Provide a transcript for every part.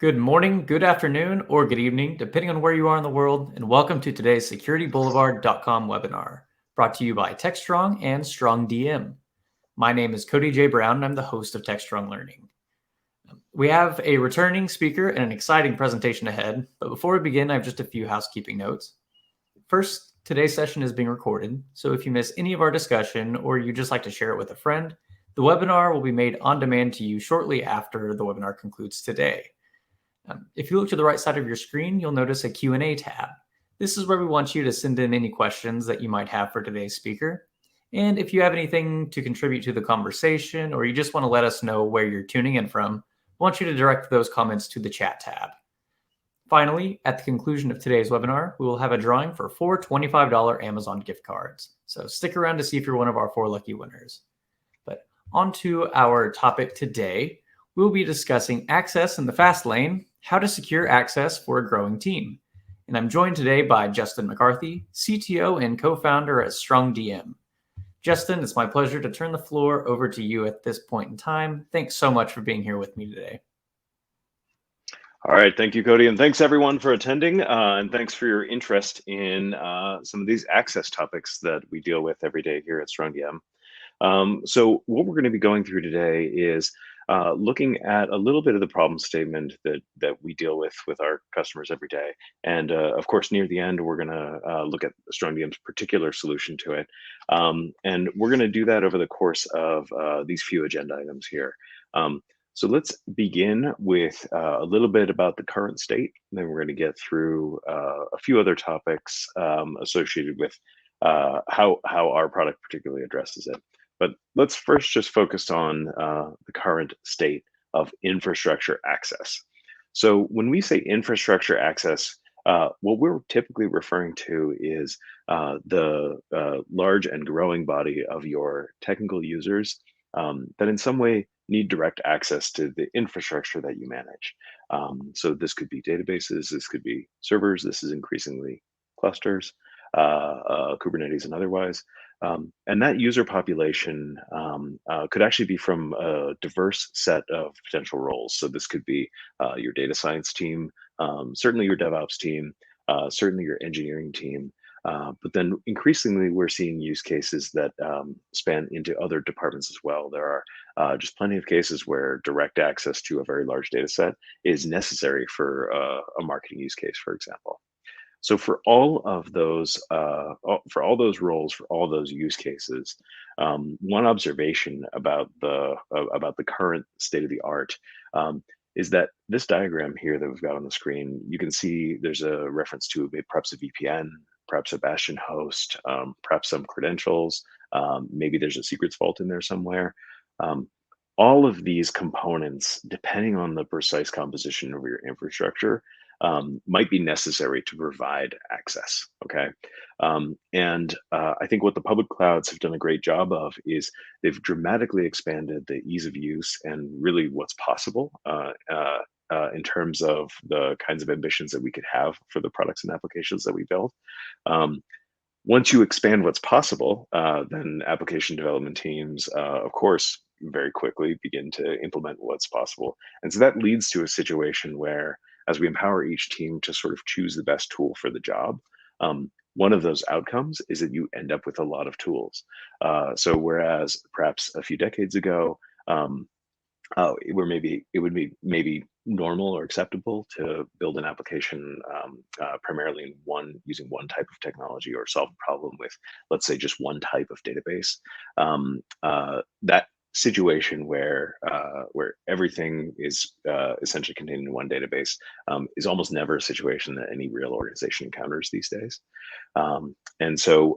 Good morning, good afternoon, or good evening, depending on where you are in the world, and welcome to today's SecurityBoulevard.com webinar, brought to you by TechStrong and strongDM. My name is Cody J. Brown, and I'm the host of TechStrong Learning. We have a returning speaker and an exciting presentation ahead, but before we begin, I have just a few housekeeping notes. First, today's session is being recorded, so if you miss any of our discussion or you just like to share it with a friend, the webinar will be made on demand to you shortly after the webinar concludes today. If you look to the right side of your screen, you'll notice a Q&A tab. This is where we want you to send in any questions that you might have for today's speaker. And if you have anything to contribute to the conversation, or you just want to let us know where you're tuning in from, we want you to direct those comments to the chat tab. Finally, at the conclusion of today's webinar, we will have a drawing for 4 $25 Amazon gift cards. So stick around to see if you're one of our 4 lucky winners. But on to our topic today. We'll be discussing access in the fast lane, how to secure access for a growing team. And I'm joined today by Justin McCarthy, CTO and co-founder at strongDM. Justin, it's my pleasure to turn the floor over to you at this point in time. Thanks so much for being here with me today. All right, thank you, Cody, and thanks everyone for attending, and thanks for your interest in some of these access topics that we deal with every day here at strongDM. So what we're going to be going through today is looking at a little bit of the problem statement that we deal with our customers every day. And of course, near the end, we're going to look at StrongDM's particular solution to it. And we're going to do that over the course of these few agenda items here. So let's begin with a little bit about the current state. And then we're going to get through a few other topics associated with how our product particularly addresses it. But let's first just focus on the current state of infrastructure access. So when we say infrastructure access, what we're typically referring to is the large and growing body of your technical users that in some way need direct access to the infrastructure that you manage. So this could be databases, this could be servers, this is increasingly clusters, Kubernetes and otherwise. And that user population could actually be from a diverse set of potential roles. So this could be your data science team, certainly your DevOps team, certainly your engineering team. But then increasingly, we're seeing use cases that span into other departments as well. There are just plenty of cases where direct access to a very large data set is necessary for a marketing use case, for example. So for all of those, roles, for all those use cases, one observation about the current state of the art is that this diagram here that we've got on the screen, you can see there's a reference to perhaps a VPN, perhaps a Bastion host, perhaps some credentials, maybe there's a secrets vault in there somewhere. All of these components, depending on the precise composition of your infrastructure, might be necessary to provide access, okay? And I think what the public clouds have done a great job of is they've dramatically expanded the ease of use and really what's possible in terms of the kinds of ambitions that we could have for the products and applications that we build. Once you expand what's possible, then application development teams, of course, very quickly begin to implement what's possible. And so that leads to a situation where, as we empower each team to sort of choose the best tool for the job, one of those outcomes is that you end up with a lot of tools. So whereas perhaps a few decades ago, where maybe it would be maybe normal or acceptable to build an application primarily using one type of technology or solve a problem with, let's say, just one type of database. That situation where everything is essentially contained in one database is almost never a situation that any real organization encounters these days. And so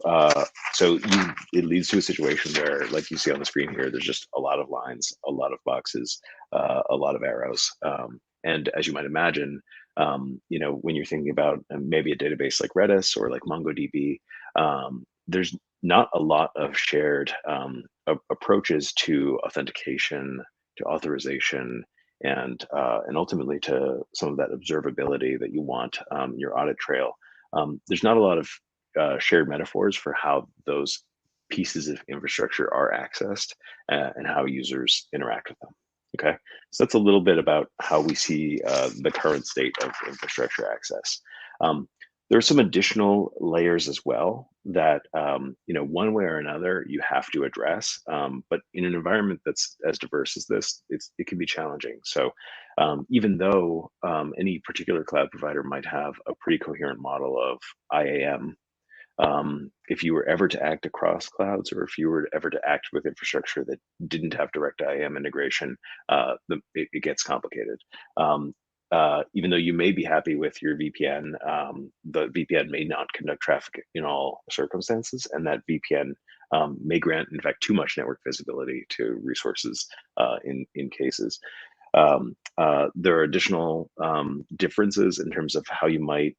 it leads to a situation where, like you see on the screen here, there's just a lot of lines, a lot of boxes, a lot of arrows. And as you might imagine, when you're thinking about maybe a database like Redis or like MongoDB, there's not a lot of shared approaches to authentication, to authorization, and ultimately to some of that observability that you want in your audit trail. There's not a lot of shared metaphors for how those pieces of infrastructure are accessed and how users interact with them. Okay, so that's a little bit about how we see the current state of infrastructure access. Um, there are some additional layers as well that one way or another you have to address. But in an environment that's as diverse as this, it can be challenging. So even though any particular cloud provider might have a pretty coherent model of IAM, if you were ever to act across clouds, or if you were ever to act with infrastructure that didn't have direct IAM integration, it gets complicated. Even though you may be happy with your VPN, the VPN may not conduct traffic in all circumstances, and that VPN may grant, in fact, too much network visibility to resources in cases. There are additional differences in terms of how you might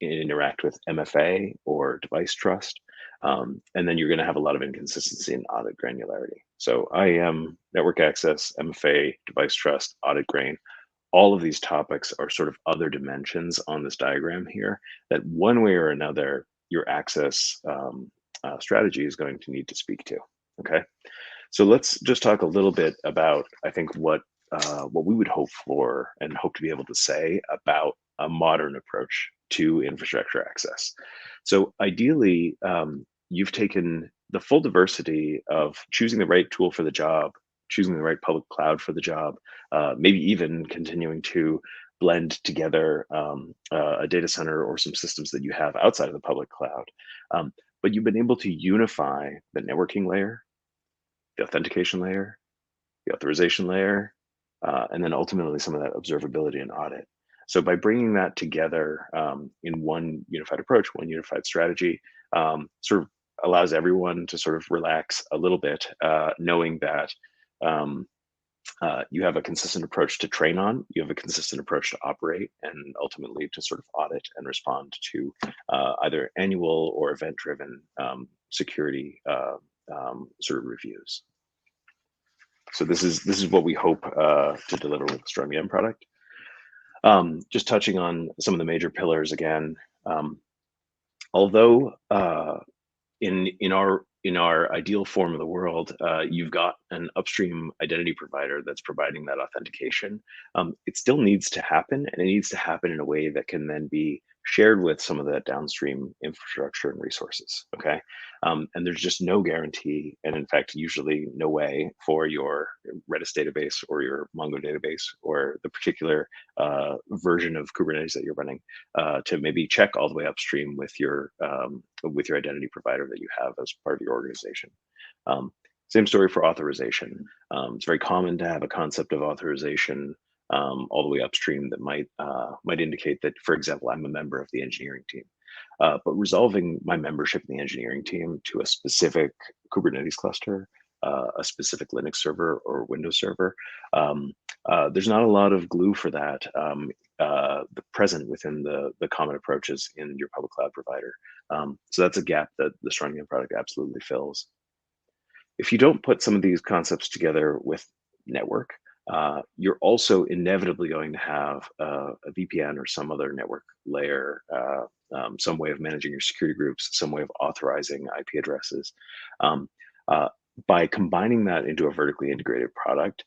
interact with MFA or device trust. And then you're going to have a lot of inconsistency in audit granularity. So IAM, network access, MFA, device trust, audit grain, all of these topics are sort of other dimensions on this diagram here that one way or another, your access strategy is going to need to speak to. Okay. So let's just talk a little bit about, I think, what we would hope for and hope to be able to say about a modern approach to infrastructure access. So ideally, you've taken the full diversity of choosing the right tool for the job, choosing the right public cloud for the job, maybe even continuing to blend together a data center or some systems that you have outside of the public cloud. But you've been able to unify the networking layer, the authentication layer, the authorization layer, and then ultimately some of that observability and audit. So by bringing that together in one unified approach, one unified strategy, sort of allows everyone to sort of relax a little bit, knowing that um, you have a consistent approach to train on, you have a consistent approach to operate, and ultimately to sort of audit and respond to either annual or event-driven security sort of reviews. So this is what we hope to deliver with the strongDM product. Just touching on some of the major pillars again. Although in our ideal form of the world, you've got an upstream identity provider that's providing that authentication. It still needs to happen, and it needs to happen in a way that can then be shared with some of that downstream infrastructure and resources. Okay, and there's just no guarantee, and in fact, usually no way for your Redis database or your Mongo database or the particular version of Kubernetes that you're running to maybe check all the way upstream with your identity provider that you have as part of your organization. Same story for authorization. It's very common to have a concept of authorization all the way upstream that might indicate that, for example, I'm a member of the engineering team. But resolving my membership in the engineering team to a specific Kubernetes cluster, a specific Linux server or Windows server, there's not a lot of glue for that the present within the common approaches in your public cloud provider. So that's a gap that the strongDM product absolutely fills. If you don't put some of these concepts together with network, you're also inevitably going to have a VPN or some other network layer, some way of managing your security groups, some way of authorizing IP addresses. Um, uh, by combining that into a vertically integrated product,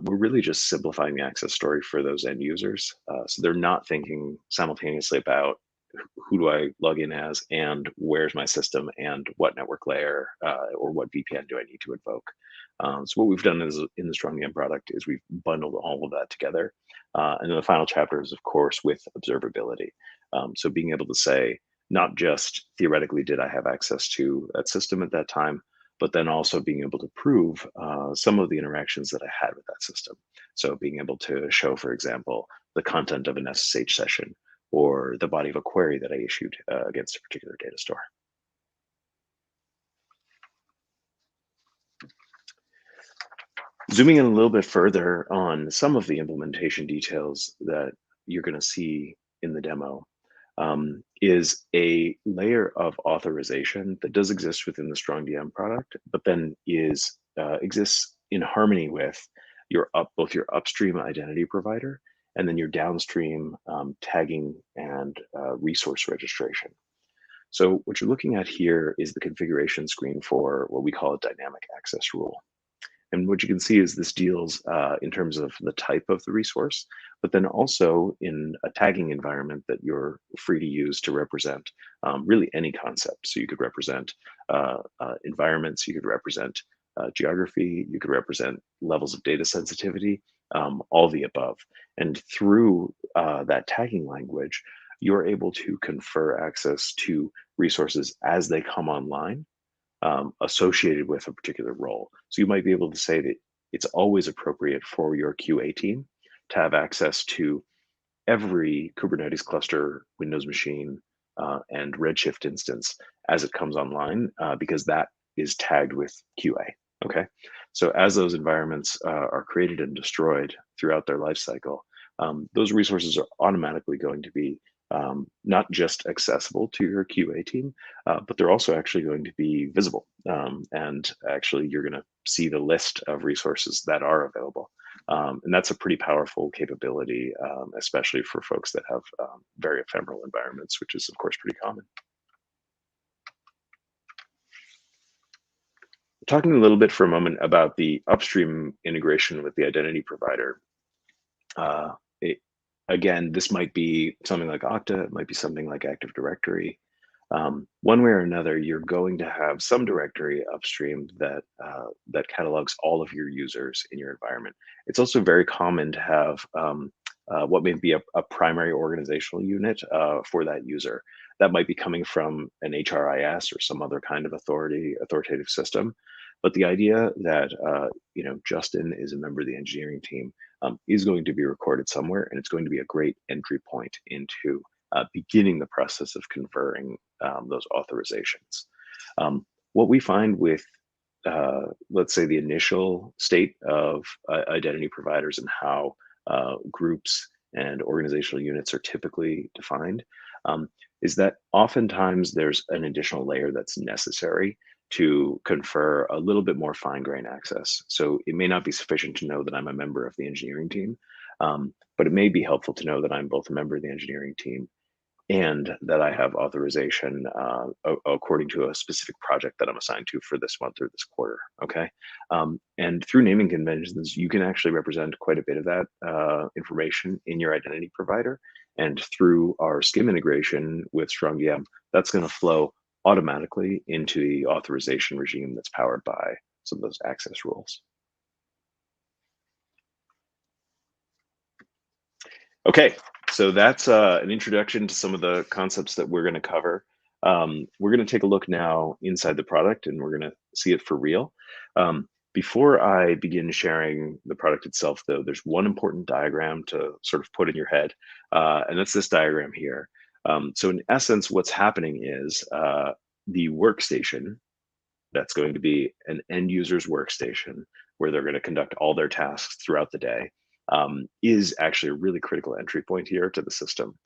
we're really just simplifying the access story for those end users. So they're not thinking simultaneously about who do I log in as, and where's my system, and what network layer or what VPN do I need to invoke. So what we've done is in the strongDM product is we've bundled all of that together. And then the final chapter is, of course, with observability. So being able to say, not just theoretically did I have access to that system at that time, but then also being able to prove some of the interactions that I had with that system. So being able to show, for example, the content of an SSH session or the body of a query that I issued against a particular data store. Zooming in a little bit further on some of the implementation details that you're going to see in the demo is a layer of authorization that does exist within the strongDM product, but then exists in harmony with both your upstream identity provider and then your downstream tagging and resource registration. So what you're looking at here is the configuration screen for what we call a dynamic access rule. And what you can see is this deals in terms of the type of the resource, but then also in a tagging environment that you're free to use to represent really any concept. So you could represent environments, you could represent geography, you could represent levels of data sensitivity, all the above. And through that tagging language, you're able to confer access to resources as they come online, associated with a particular role. So you might be able to say that it's always appropriate for your QA team to have access to every Kubernetes cluster, Windows machine, and Redshift instance as it comes online, because that is tagged with QA. Okay, so as those environments are created and destroyed throughout their life cycle, those resources are automatically going to be not just accessible to your QA team, but they're also actually going to be visible. And actually, you're going to see the list of resources that are available. And that's a pretty powerful capability, especially for folks that have very ephemeral environments, which is, of course, pretty common. Talking a little bit for a moment about the upstream integration with the identity provider. Uh, Again, this might be something like Okta, it might be something like Active Directory. One way or another, you're going to have some directory upstream that that catalogs all of your users in your environment. It's also very common to have what may be a primary organizational unit for that user. That might be coming from an HRIS or some other kind of authoritative system. But the idea that Justin is a member of the engineering team is going to be recorded somewhere, and it's going to be a great entry point into beginning the process of conferring those authorizations. What we find with, let's say, the initial state of identity providers and how groups and organizational units are typically defined is that oftentimes there's an additional layer that's necessary to confer a little bit more fine-grained access. So it may not be sufficient to know that I'm a member of the engineering team, but it may be helpful to know that I'm both a member of the engineering team and that I have authorization according to a specific project that I'm assigned to for this month or this quarter. Okay, and through naming conventions, you can actually represent quite a bit of that information in your identity provider. And through our SCIM integration with strongDM, that's going to flow automatically into the authorization regime that's powered by some of those access rules. Okay, so that's an introduction to some of the concepts that we're going to cover. We're going to take a look now inside the product, and we're going to see it for real. Before I begin sharing the product itself, though, there's one important diagram to sort of put in your head, and that's this diagram here. So in essence, what's happening is the workstation, that's going to be an end user's workstation where they're going to conduct all their tasks throughout the day, is actually a really critical entry point here to the system.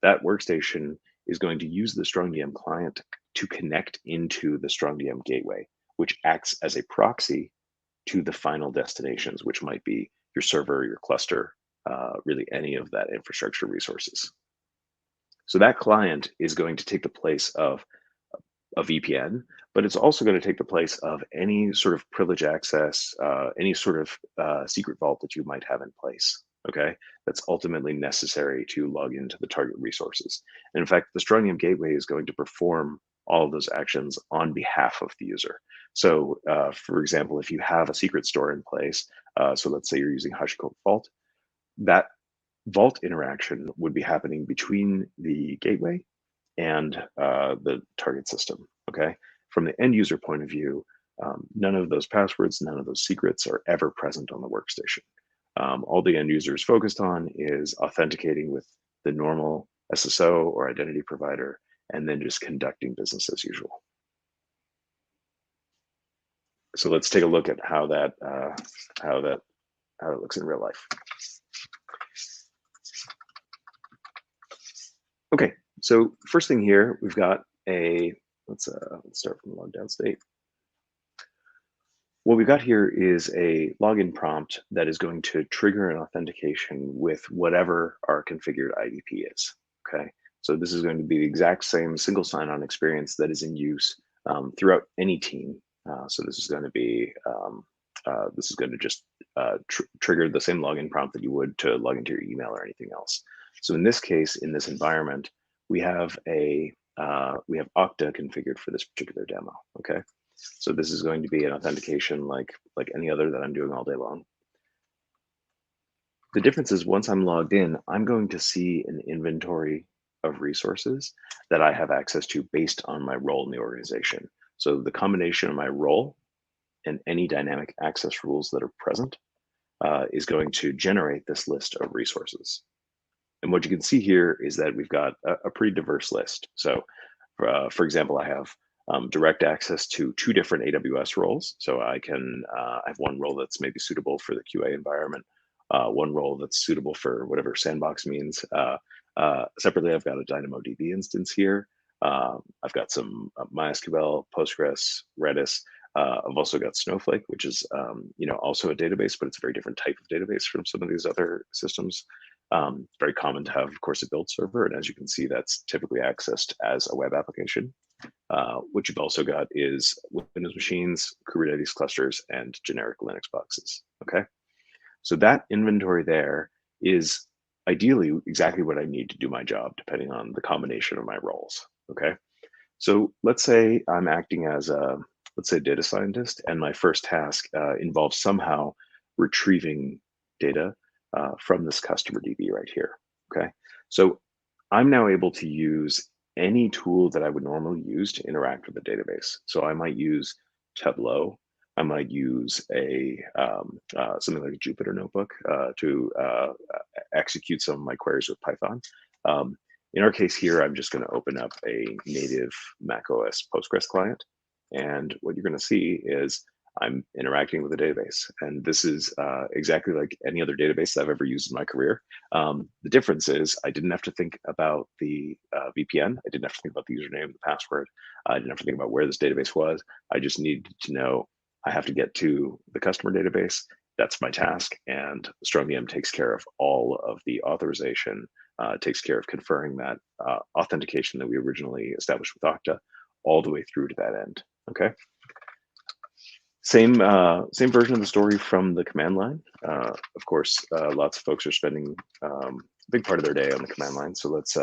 That workstation is going to use the strongDM client to connect into the strongDM gateway, which acts as a proxy to the final destinations, which might be your server, your cluster, really any of that infrastructure resources. So that client is going to take the place of a VPN, but it's also going to take the place of any sort of privilege access, any sort of secret vault that you might have in place. Okay, that's ultimately necessary to log into the target resources. And in fact, the strongDM gateway is going to perform all of those actions on behalf of the user. So, for example, if you have a secret store in place, so let's say you're using HashiCorp Vault, that vault interaction would be happening between the gateway and the target system. Okay, from the end user point of view, none of those passwords, none of those secrets are ever present on the workstation. All the end user is focused on is authenticating with the normal SSO or identity provider, and then just conducting business as usual. So let's take a look at how that looks in real life. Okay, so first thing here, we've got a, let's start from the logged out state. What we've got here is a login prompt that is going to trigger an authentication with whatever our configured IDP is. Okay, so this is going to be the exact same single sign-on experience that is in use throughout any team. So this is going to be this is going to just trigger the same login prompt that you would to log into your email or anything else. So in this case, in this environment, we have Okta configured for this particular demo. Okay, so this is going to be an authentication like any other that I'm doing all day long. The difference is once I'm logged in, I'm going to see an inventory of resources that I have access to based on my role in the organization. So the combination of my role and any dynamic access rules that are present is going to generate this list of resources. And what you can see here is that we've got a pretty diverse list. So for example, I have direct access to 2 different AWS roles. So I have one role that's maybe suitable for the QA environment, one role that's suitable for whatever Sandbox means. Separately, I've got a DynamoDB instance here. I've got some MySQL, Postgres, Redis. I've also got Snowflake, which is also a database, but it's a very different type of database from some of these other systems. Very common to have, of course, a build server, and as you can see, that's typically accessed as a web application. What you've also got is Windows machines, Kubernetes clusters, and generic Linux boxes. Okay, so that inventory there is ideally exactly what I need to do my job, depending on the combination of my roles. Okay, so let's say I'm acting as a data scientist, and my first task involves somehow retrieving data from this customer DB right here. Okay, so I'm now able to use any tool that I would normally use to interact with the database. So I might use Tableau. I might use something like a Jupyter notebook to execute some of my queries with Python. In our case here, I'm just going to open up a native macOS Postgres client. And what you're going to see is I'm interacting with a database. And this is exactly like any other database I've ever used in my career. The difference is I didn't have to think about the VPN. I didn't have to think about the username, the password. I didn't have to think about where this database was. I just needed to know I have to get to the customer database. That's my task. And strongDM takes care of all of the authorization, takes care of conferring that authentication that we originally established with Okta all the way through to that end. Okay. Same version of the story from the command line. Of course, lots of folks are spending a big part of their day on the command line. So let's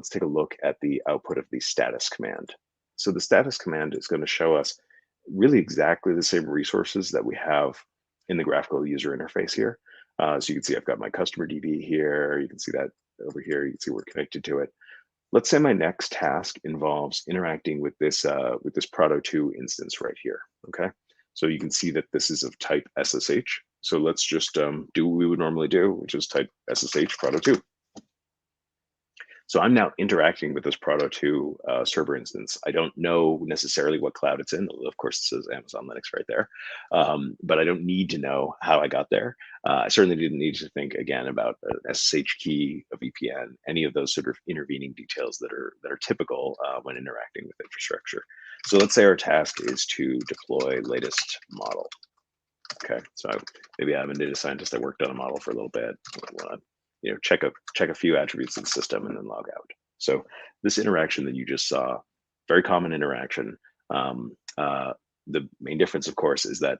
take a look at the output of the status command. So the status command is going to show us really exactly the same resources that we have in the graphical user interface here. So you can see I've got my customer DB here. You can see that over here. You can see we're connected to it. Let's say my next task involves interacting with this Prado2 instance right here. Okay. So you can see that this is of type SSH. So let's just do what we would normally do, which is type SSH Prado2. So I'm now interacting with this Prado2 server instance. I don't know necessarily what cloud it's in. Of course, it says Amazon Linux right there. But I don't need to know how I got there. I certainly didn't need to think again about an SSH key, a VPN, any of those sort of intervening details that are typical when interacting with infrastructure. So let's say our task is to deploy latest model. Okay, so maybe I'm a data scientist that worked on a model for a little bit. I want to check a few attributes of the system and then log out. So this interaction that you just saw, very common interaction. The main difference, of course, is that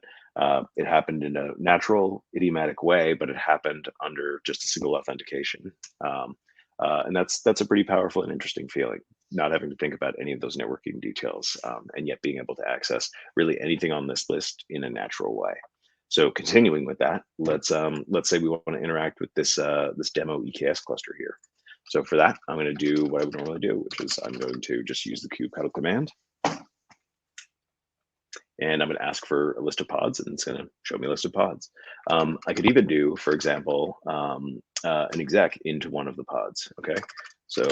it happened in a natural, idiomatic way, but it happened under just a single authentication. And that's a pretty powerful and interesting feeling, not having to think about any of those networking details, and yet being able to access really anything on this list in a natural way. So continuing with that, let's say we want to interact with this demo EKS cluster here. So for that, I'm going to do what I would normally do, which is I'm going to just use the kubectl command. And I'm going to ask for a list of pods, and it's going to show me a list of pods. I could even do, for example, an exec into one of the pods. Okay, so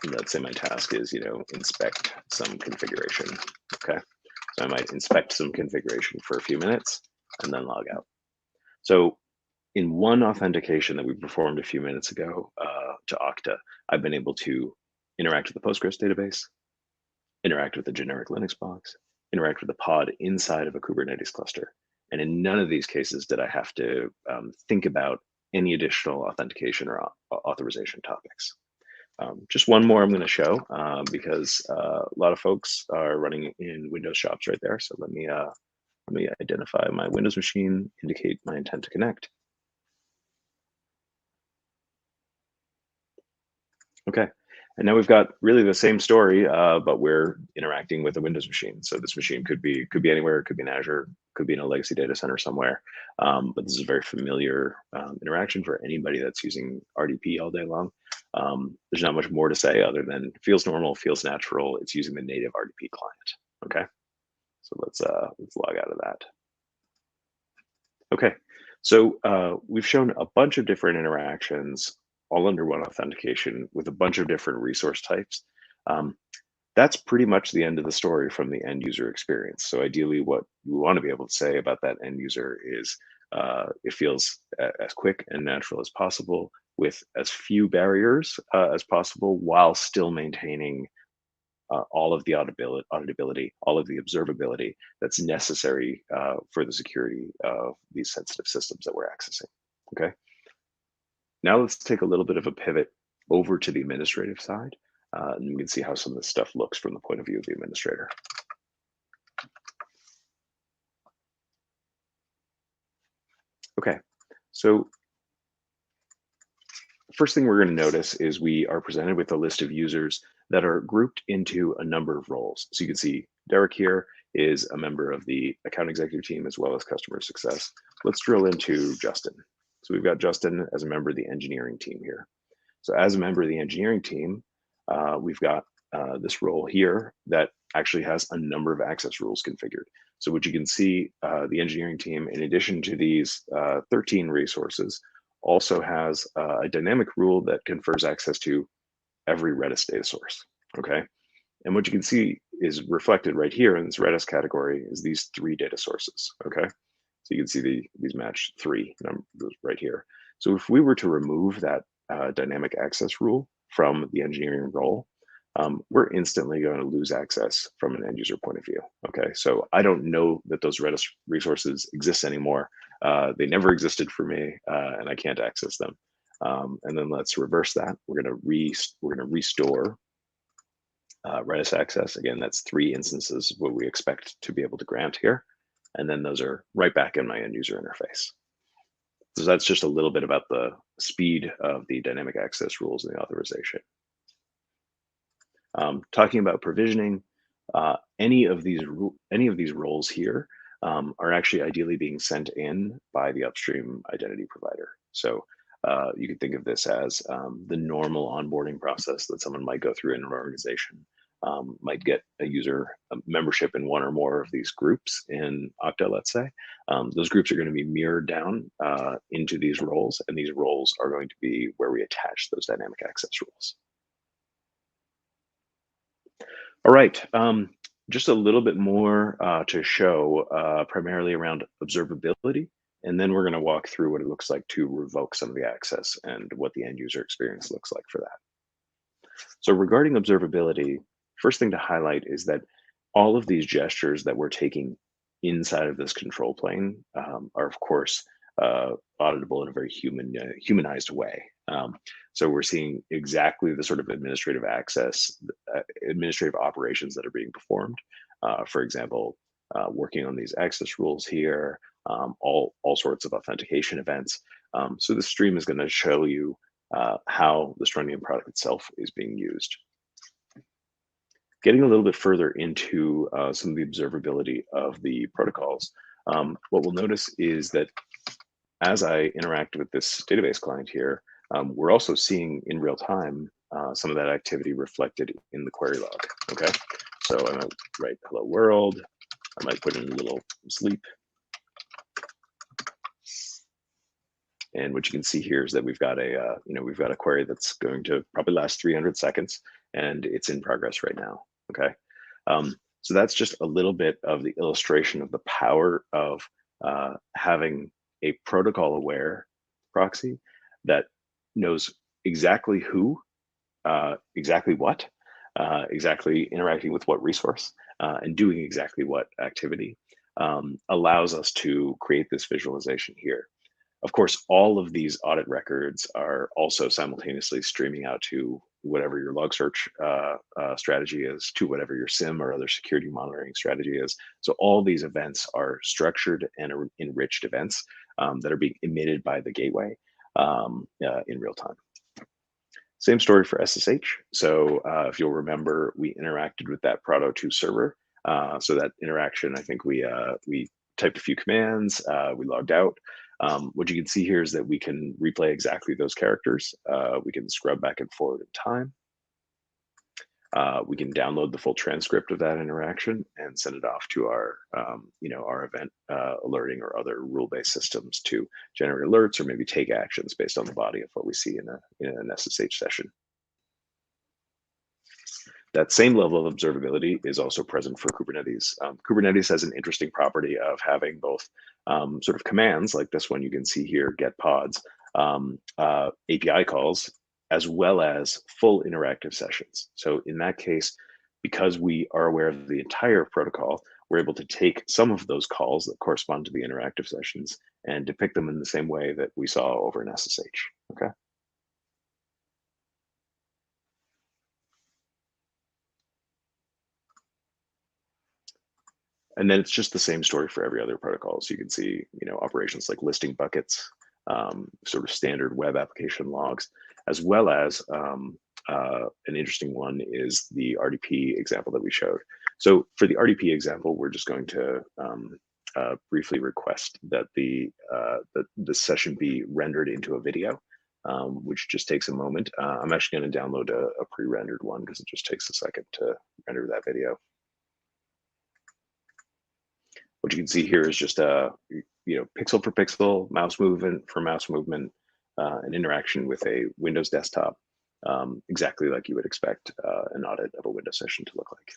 let's say my task is, inspect some configuration. Okay, so I might inspect some configuration for a few minutes and then log out. So in one authentication that we performed a few minutes ago to Okta, I've been able to interact with the Postgres database, interact with the generic Linux box, interact with the pod inside of a Kubernetes cluster. And in none of these cases did I have to think about any additional authentication or authorization topics. Just one more I'm going to show because a lot of folks are running in Windows shops right there. So let me Let me identify my Windows machine, indicate my intent to connect. Okay, and now we've got really the same story, but we're interacting with a Windows machine. So this machine could be anywhere, it could be in Azure, could be in a legacy data center somewhere. But this is a very familiar interaction for anybody that's using RDP all day long. There's not much more to say other than feels normal, feels natural. It's using the native RDP client. Okay, so let's log out of that. Okay, so we've shown a bunch of different interactions all under one authentication with a bunch of different resource types. Um, that's pretty much the end of the story from the end user experience. So ideally, what we want to be able to say about that end user is it feels as quick and natural as possible with as few barriers as possible while still maintaining all of the auditability, all of the observability that's necessary for the security of these sensitive systems that we're accessing. Okay. Now let's take a little bit of a pivot over to the administrative side, and we can see how some of this stuff looks from the point of view of the administrator. Okay, so first thing we're going to notice is we are presented with a list of users that are grouped into a number of roles. So you can see Derek here is a member of the account executive team as well as customer success. Let's drill into Justin. So we've got Justin as a member of the engineering team here. So as a member of the engineering team, we've got this role here that actually has a number of access rules configured. So what you can see, the engineering team, in addition to these 13 resources, also has a dynamic rule that confers access to every Redis data source, okay? And what you can see is reflected right here in this Redis category is these 3 data sources, okay? So you can see these match 3 numbers right here. So if we were to remove that dynamic access rule from the engineering role, we're instantly going to lose access from an end user point of view. Okay, so I don't know that those Redis resources exist anymore. They never existed for me, and I can't access them. And then let's reverse that. We're going to restore Redis access. Again, that's 3 instances what we expect to be able to grant here, and then those are right back in my end user interface. So that's just a little bit about the speed of the dynamic access rules and the authorization. Talking about provisioning, any of these roles here are actually ideally being sent in by the Upstream identity provider. So you can think of this as the normal onboarding process that someone might go through in an organization. Might get a user membership in one or more of these groups in Okta, let's say. Those groups are going to be mirrored down into these roles, and these roles are going to be where we attach those dynamic access rules. All right, just a little bit more to show, primarily around observability, and then we're going to walk through what it looks like to revoke some of the access and what the end user experience looks like for that. So regarding observability, first thing to highlight is that all of these gestures that we're taking inside of this control plane are, of course, auditable in a very humanized way. So we're seeing exactly the sort of administrative access, administrative operations that are being performed. For example, working on these access rules here, all sorts of authentication events. So the stream is going to show you how the strongDM product itself is being used. Getting a little bit further into some of the observability of the protocols, what we'll notice is that as I interact with this database client here, we're also seeing in real time some of that activity reflected in the query log, okay? So I might write hello world, I might put in a little sleep. And what you can see here is that we've got a query that's going to probably last 300 seconds, and it's in progress right now. Okay, so that's just a little bit of the illustration of the power of having a protocol-aware proxy that knows exactly who, exactly what, exactly interacting with what resource, and doing exactly what activity allows us to create this visualization here. Of course, all of these audit records are also simultaneously streaming out to whatever your log search strategy is to whatever your SIM or other security monitoring strategy is. So all these events are structured and enriched events that are being emitted by the gateway in real time. Same story for SSH. So if you'll remember, we interacted with that Prado2 server. So that interaction, I think we typed a few commands, we logged out. What you can see here is that we can replay exactly those characters. We can scrub back and forward in time. We can download the full transcript of that interaction and send it off to our, our event alerting or other rule-based systems to generate alerts or maybe take actions based on the body of what we see in an SSH session. That same level of observability is also present for Kubernetes. Kubernetes has an interesting property of having both sort of commands like this one you can see here, get pods, API calls, as well as full interactive sessions. So in that case, because we are aware of the entire protocol, we're able to take some of those calls that correspond to the interactive sessions and depict them in the same way that we saw over in SSH, okay? And then it's just the same story for every other protocol. So you can see, operations like listing buckets, sort of standard web application logs, as well as an interesting one is the RDP example that we showed. So for the RDP example, we're just going to briefly request that the session be rendered into a video, which just takes a moment. I'm actually going to download a pre-rendered one because it just takes a second to render that video. What you can see here is just pixel for pixel, mouse movement for mouse movement, an interaction with a Windows desktop, exactly like you would expect an audit of a Windows session to look like.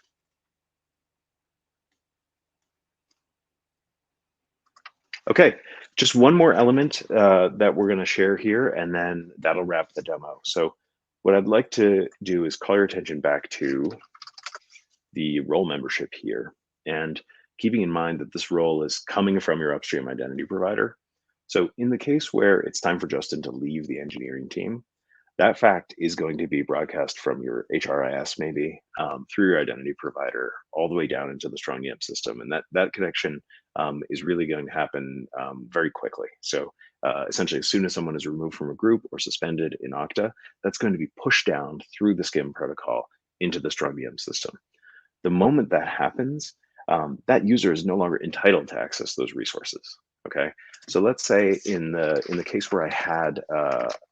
Okay, just one more element that we're going to share here, and then that'll wrap the demo. So what I'd like to do is call your attention back to the role membership here, and keeping in mind that this role is coming from your Upstream identity provider. So in the case where it's time for Justin to leave the engineering team, that fact is going to be broadcast from your HRIS maybe through your identity provider all the way down into the strongDM system. And that connection is really going to happen very quickly. So essentially, as soon as someone is removed from a group or suspended in Okta, that's going to be pushed down through the SCIM protocol into the strongDM system. The moment that happens, that user is no longer entitled to access those resources. Okay, so let's say in the case where I had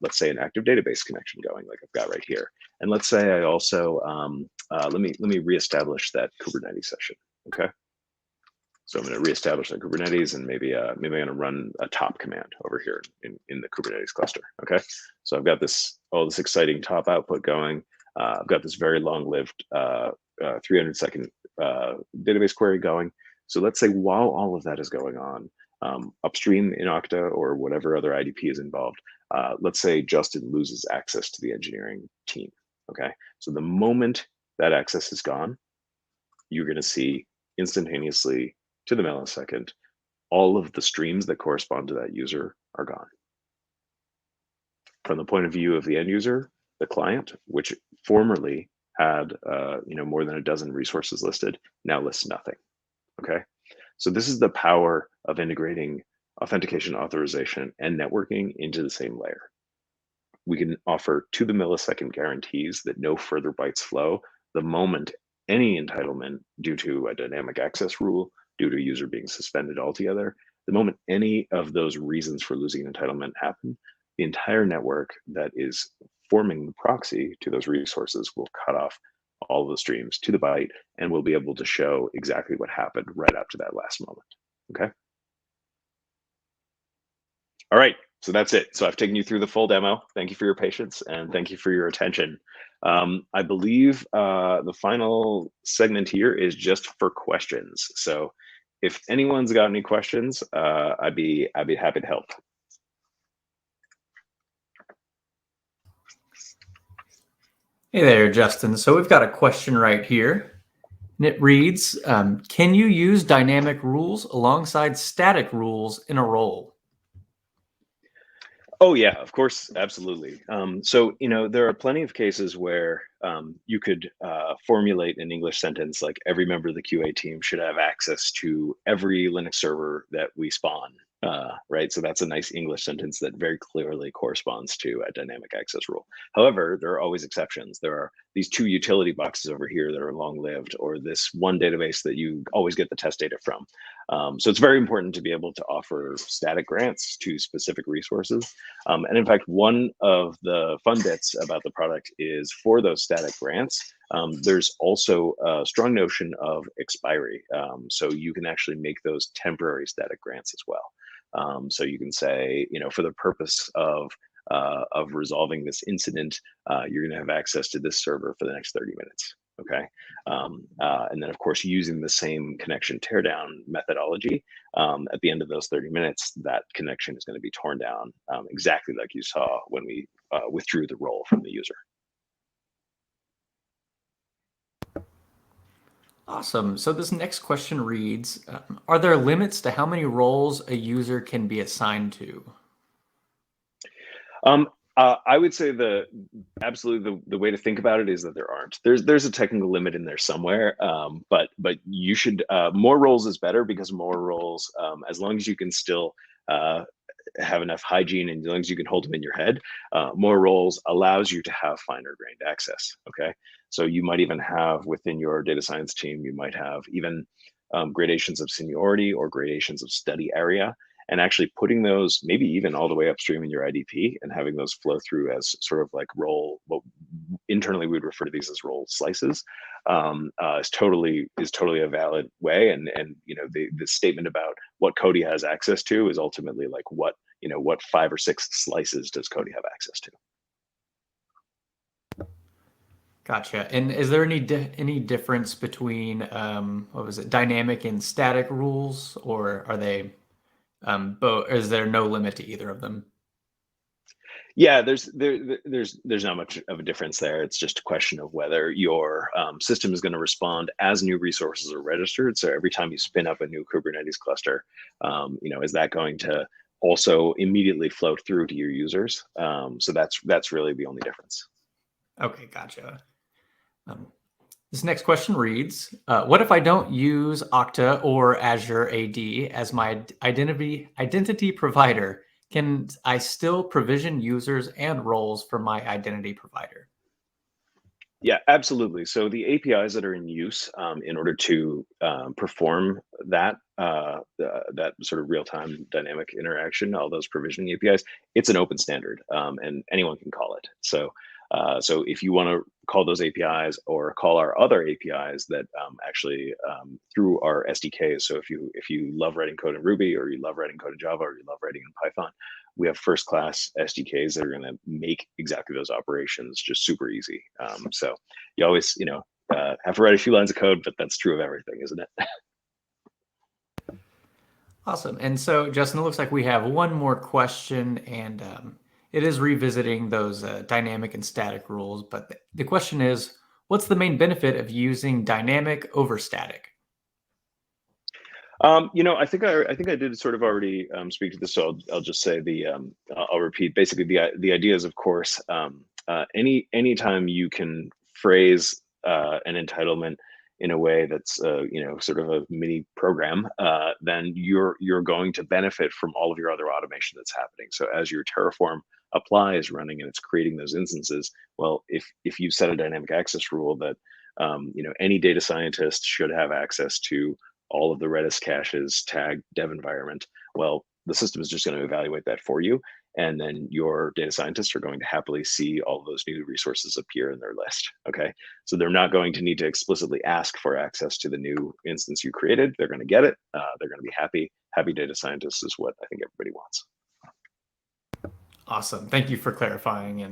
let's say an active database connection going, like I've got right here, and let's say I also let me reestablish that Kubernetes session. Okay, so I'm going to reestablish that Kubernetes, and maybe I'm going to run a top command over here in the Kubernetes cluster. Okay, so I've got all this exciting top output going. I've got this very long-lived 300-second database query going. So let's say while all of that is going on, upstream in Okta or whatever other IDP is involved, let's say Justin loses access to the engineering team. Okay, so the moment that access is gone, you're going to see instantaneously to the millisecond, all of the streams that correspond to that user are gone. From the point of view of the end user, the client, which formerly had more than a dozen resources listed, now lists nothing. Okay, so this is the power of integrating authentication, authorization, and networking into the same layer. We can offer to the millisecond guarantees that no further bytes flow the moment any entitlement due to a dynamic access rule, due to a user being suspended altogether, the moment any of those reasons for losing an entitlement happen, the entire network that is forming the proxy to those resources will cut off all of the streams to the byte, and we'll be able to show exactly what happened right up to that last moment. Okay. All right, so that's it. So I've taken you through the full demo. Thank you for your patience, and thank you for your attention. I believe the final segment here is just for questions. So if anyone's got any questions, I'd be happy to help. Hey there, Justin. So we've got a question right here, and it reads, can you use dynamic rules alongside static rules in a role? Oh yeah, of course, absolutely. So there are plenty of cases where you could formulate an English sentence like every member of the QA team should have access to every Linux server that we spawn, right? So that's a nice English sentence that very clearly corresponds to a dynamic access rule. However, there are always exceptions. There are these two utility boxes over here that are long-lived, or this one database that you always get the test data from. So it's very important to be able to offer static grants to specific resources. And in fact, one of the fun bits about the product is for those static grants, there's also a strong notion of expiry. So you can actually make those temporary static grants as well. So you can say, for the purpose of resolving this incident, you're going to have access to this server for the next 30 minutes. Okay. And then, of course, using the same connection teardown methodology, at the end of those 30 minutes, that connection is going to be torn down exactly like you saw when we withdrew the role from the user. Awesome. So this next question reads, are there limits to how many roles a user can be assigned to? I would say absolutely the way to think about it is that there aren't. There's a technical limit in there somewhere, but you should more roles is better, because more roles, as long as you can still have enough hygiene and as long as you can hold them in your head, more roles allows you to have finer grained access. Okay, so you might even have within your data science team, you might have even gradations of seniority or gradations of study area, and actually putting those maybe even all the way upstream in your IDP and having those flow through as sort of like role, what internally we would refer to these as role slices, is totally a valid way. And the statement about what Cody has access to is ultimately like what 5 or 6 slices does Cody have access to? Gotcha. And is there any difference between what was it, dynamic and static rules, or are they both? Is there no limit to either of them? Yeah, there's not much of a difference there. It's just a question of whether your system is going to respond as new resources are registered. So every time you spin up a new Kubernetes cluster, is that going to also immediately flow through to your users? So that's really the only difference. Okay, gotcha. This next question reads, what if I don't use Okta or Azure AD as my identity provider? Can I still provision users and roles for my identity provider? Yeah, absolutely. So the APIs that are in use in order to perform that that sort of real-time dynamic interaction, all those provisioning APIs, it's an open standard, and anyone can call it. So if you want to call those APIs or call our other APIs that actually through our SDKs. So if you love writing code in Ruby, or you love writing code in Java, or you love writing in Python, we have first-class SDKs that are going to make exactly those operations just super easy. So you always, have to write a few lines of code, but that's true of everything, isn't it? Awesome. And so, Justin, it looks like we have one more question, and it is revisiting those dynamic and static rules. But the question is, what's the main benefit of using dynamic over static? I think I did sort of already speak to this, so I'll just say I'll repeat. Basically, the idea is, of course, anytime you can phrase an entitlement in a way that's sort of a mini program, then you're going to benefit from all of your other automation that's happening. So as your Terraform apply is running and it's creating those instances, well, if you set a dynamic access rule that any data scientist should have access to all of the Redis caches tagged dev environment, well, the system is just going to evaluate that for you. And then your data scientists are going to happily see all of those new resources appear in their list. Okay. So they're not going to need to explicitly ask for access to the new instance you created. They're going to get it. They're going to be happy. Happy data scientists is what I think everybody wants. Awesome. Thank you for clarifying.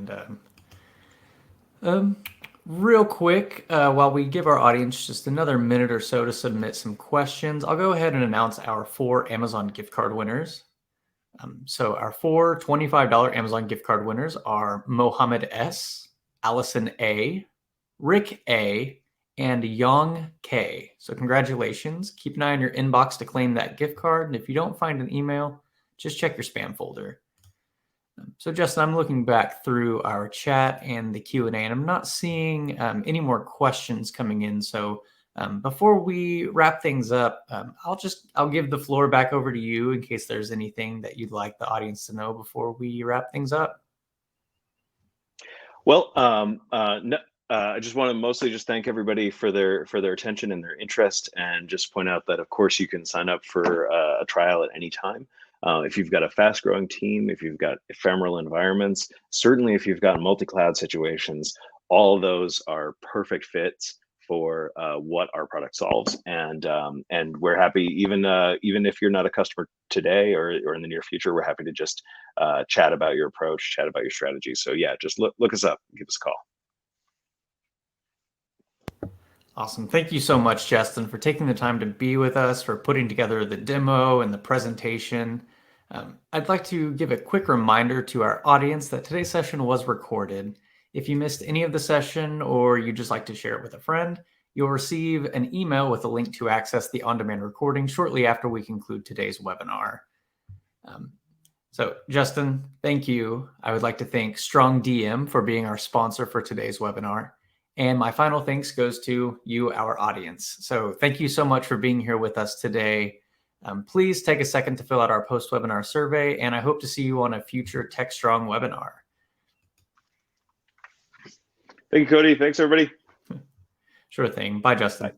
And real quick, while we give our audience just another minute or so to submit some questions, I'll go ahead and announce our 4 Amazon gift card winners. So our 4 $25 Amazon gift card winners are Mohammed S., Allison A., Rick A., and Yong K. So congratulations. Keep an eye on your inbox to claim that gift card. And if you don't find an email, just check your spam folder. So Justin, I'm looking back through our chat and the Q&A, and I'm not seeing any more questions coming in. So before we wrap things up, I'll give the floor back over to you in case there's anything that you'd like the audience to know before we wrap things up. Well, no, I just want to mostly just thank everybody for their attention and their interest, and just point out that of course you can sign up for a trial at any time. If you've got a fast-growing team, if you've got ephemeral environments, certainly if you've got multi-cloud situations, all of those are perfect fits for what our product solves. And we're happy, even if you're not a customer today or in the near future, we're happy to just chat about your approach, chat about your strategy. So yeah, just look us up, give us a call. Awesome. Thank you so much, Justin, for taking the time to be with us, for putting together the demo and the presentation. I'd like to give a quick reminder to our audience that today's session was recorded. If you missed any of the session or you'd just like to share it with a friend, you'll receive an email with a link to access the on-demand recording shortly after we conclude today's webinar. So Justin, thank you. I would like to thank strongDM for being our sponsor for today's webinar. And my final thanks goes to you, our audience. So thank you so much for being here with us today. Please take a second to fill out our post-webinar survey, and I hope to see you on a future TechStrong webinar. Thank you, Cody. Thanks, everybody. Sure thing. Bye, Justin. Bye.